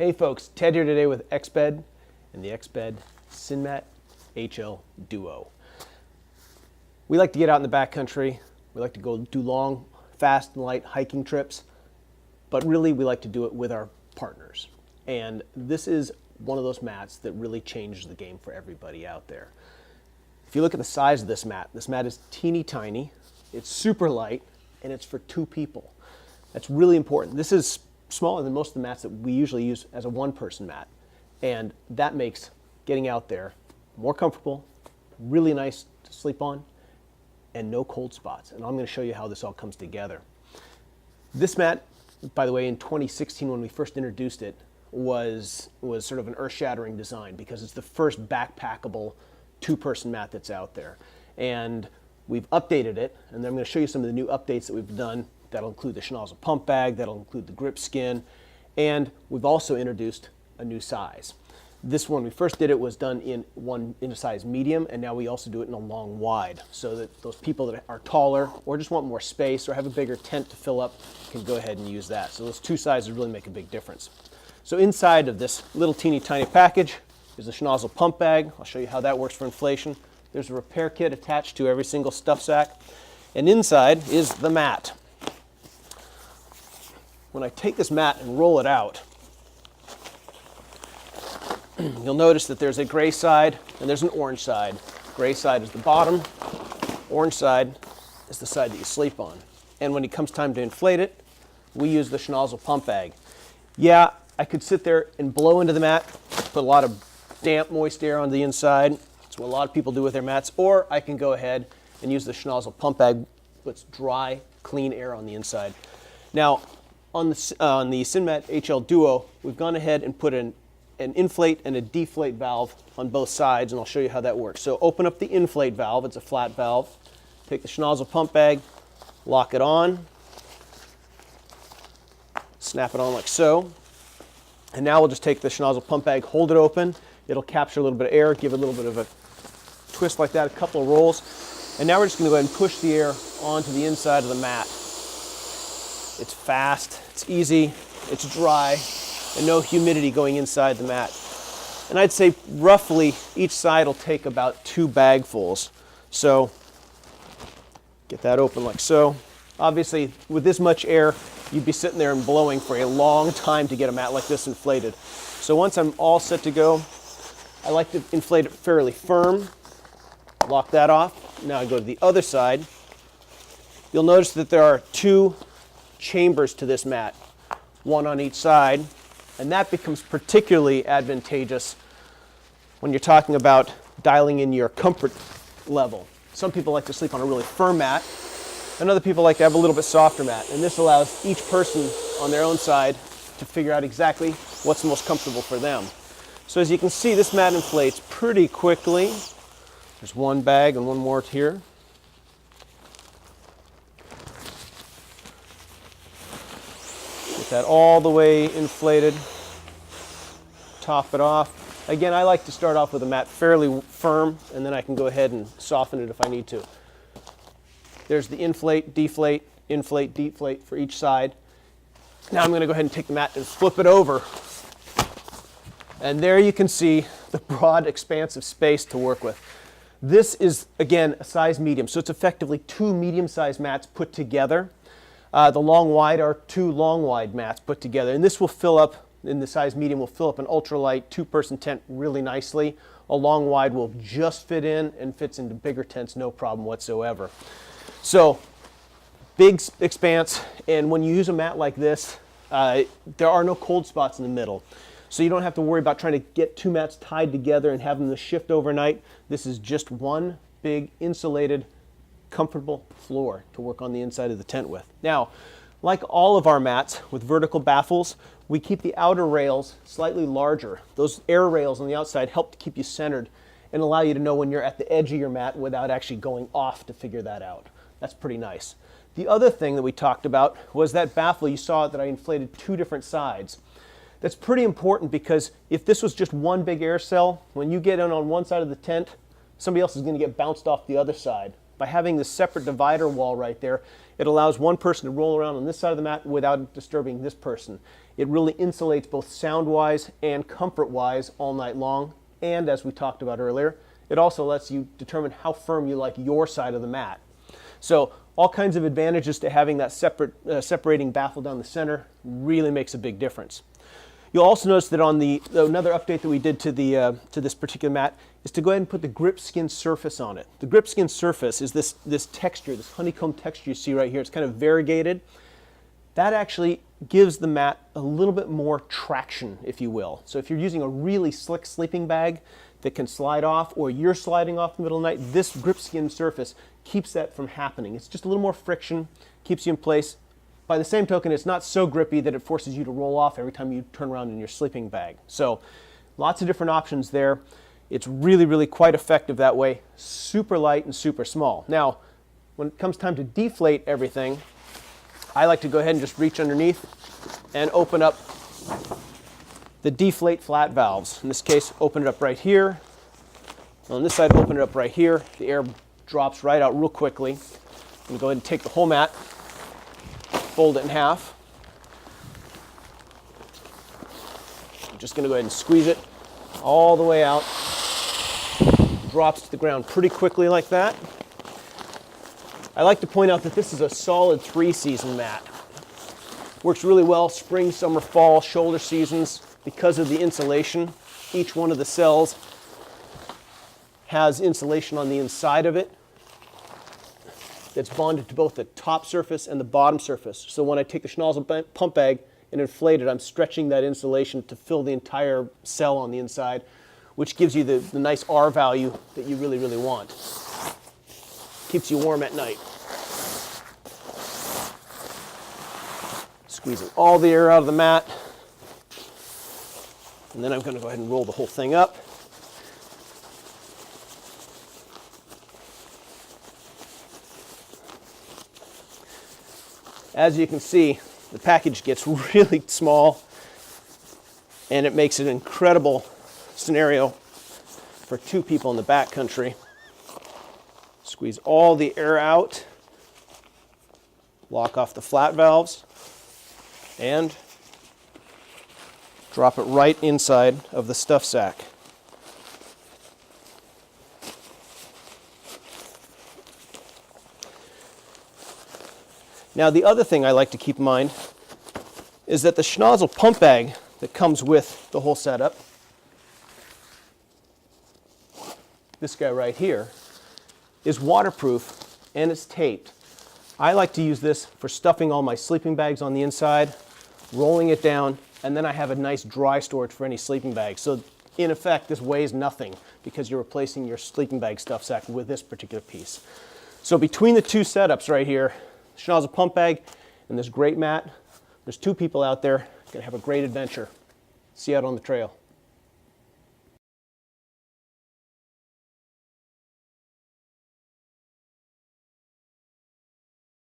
Hey folks, Ted here today with Exped and the Exped SynMat HL Duo. We like to get out in the backcountry. We like to go do long, fast and light hiking trips, but really we like to do it with our partners. And this is one of those mats that really changes the game for everybody out there. If you look at the size of this mat is teeny tiny, it's super light, and it's for two people. That's really important. This is smaller than most of the mats that we usually use as a one-person mat. And that makes getting out there more comfortable, really nice to sleep on, and no cold spots. And I'm going to show you how this all comes together. This mat, by the way, in 2016 when we first introduced it, was sort of an earth-shattering design because it's the first backpackable two-person mat that's out there. And we've updated it, and then I'm going to show you some of the new updates that we've done. That'll include the schnozzle pump bag, that'll include the grip skin, and we've also introduced a new size. This one, we first did it, was done in a size medium, and now we also do it in a long wide, so that those people that are taller or just want more space or have a bigger tent to fill up can go ahead and use that. So those two sizes really make a big difference. So inside of this little teeny tiny package is the schnozzle pump bag. I'll show you how that works for inflation. There's a repair kit attached to every single stuff sack, and inside is the mat. When I take this mat and roll it out, you'll notice that there's a gray side and there's an orange side. Gray side is the bottom, orange side is the side that you sleep on. And when it comes time to inflate it, we use the schnozzle pump bag. Yeah, I could sit there and blow into the mat, put a lot of damp, moist air on the inside. That's what a lot of people do with their mats. Or I can go ahead and use the schnozzle pump bag, puts dry, clean air on the inside. Now, on the SynMat HL Duo, we've gone ahead and put an inflate and a deflate valve on both sides, and I'll show you how that works. So open up the inflate valve, it's a flat valve. Take the schnozzle pump bag, lock it on, snap it on like so. And now we'll just take the schnozzle pump bag, hold it open, it'll capture a little bit of air, give it a little bit of a twist like that, a couple of rolls. And now we're just going to go ahead and push the air onto the inside of the mat. It's fast, it's easy, it's dry, and no humidity going inside the mat. And I'd say roughly each side will take about 2 bagfuls. So get that open like so. Obviously, with this much air, you'd be sitting there and blowing for a long time to get a mat like this inflated. So once I'm all set to go, I like to inflate it fairly firm. Lock that off. Now I go to the other side. You'll notice that there are 2 chambers to this mat, one on each side, and that becomes particularly advantageous when you're talking about dialing in your comfort level. Some people like to sleep on a really firm mat, and other people like to have a little bit softer mat, and this allows each person on their own side to figure out exactly what's most comfortable for them. So as you can see, this mat inflates pretty quickly. There's one bag and one more here. That all the way inflated, top it off. Again, I like to start off with a mat fairly firm, and then I can go ahead and soften it if I need to. There's the inflate, deflate for each side. Now I'm going to go ahead and take the mat and flip it over. And there you can see the broad, expansive space to work with. This is, again, a size medium, so it's effectively 2 medium-sized mats put together. The long wide are 2 long wide mats put together, and this will fill up, in the size medium, will fill up an ultralight 2-person tent really nicely. A long wide will just fit in and fits into bigger tents, no problem whatsoever. So, big expanse, and when you use a mat like this, there are no cold spots in the middle. So you don't have to worry about trying to get 2 mats tied together and have them to shift overnight. This is just one big insulated comfortable floor to work on the inside of the tent with. Now, like all of our mats with vertical baffles, we keep the outer rails slightly larger. Those air rails on the outside help to keep you centered and allow you to know when you're at the edge of your mat without actually going off to figure that out. That's pretty nice. The other thing that we talked about was that baffle. You saw that I inflated 2 different sides. That's pretty important because if this was just one big air cell, when you get in on one side of the tent, somebody else is going to get bounced off the other side. by having this separate divider wall right there, it allows one person to roll around on this side of the mat without disturbing this person. It really insulates both sound-wise and comfort-wise all night long. And as we talked about earlier, it also lets you determine how firm you like your side of the mat. So all kinds of advantages to having that separating baffle down the center. Really makes a big difference. You'll also notice that on another update that we did to this particular mat is to go ahead and put the GripSkin surface on it. The GripSkin surface is this texture, this honeycomb texture you see right here. It's kind of variegated. That actually gives the mat a little bit more traction, if you will. So if you're using a really slick sleeping bag that can slide off, or you're sliding off in the middle of the night, this GripSkin surface keeps that from happening. It's just a little more friction, keeps you in place. By the same token, it's not so grippy that it forces you to roll off every time you turn around in your sleeping bag. So lots of different options there. It's really, really quite effective that way. Super light and super small. Now, when it comes time to deflate everything, I like to go ahead and just reach underneath and open up the deflate flat valves. In this case, open it up right here. On this side, open it up right here. The air drops right out real quickly. I'm going to go ahead and take the whole mat, fold it in half. I'm just going to go ahead and squeeze it all the way out. Drops to the ground pretty quickly like that. I like to point out that this is a solid 3-season mat. Works really well spring, summer, fall, shoulder seasons because of the insulation. Each one of the cells has insulation on the inside of it that's bonded to both the top surface and the bottom surface. So when I take the schnozzle pump bag and inflate it, I'm stretching that insulation to fill the entire cell on the inside, which gives you the nice R value that you really, really want. Keeps you warm at night. Squeezing all the air out of the mat. And then I'm going to go ahead and roll the whole thing up. As you can see, the package gets really small, and it makes an incredible scenario for 2 people in the backcountry. Squeeze all the air out, lock off the flat valves, and drop it right inside of the stuff sack. Now, the other thing I like to keep in mind is that the schnozzle pump bag that comes with the whole setup, this guy right here, is waterproof and it's taped. I like to use this for stuffing all my sleeping bags on the inside, rolling it down, and then I have a nice dry storage for any sleeping bag. So in effect, this weighs nothing because you're replacing your sleeping bag stuff sack with this particular piece. So between the 2 setups right here, schnozzle pump bag and this great mat, there's 2 people out there going to have a great adventure. See you out on the trail.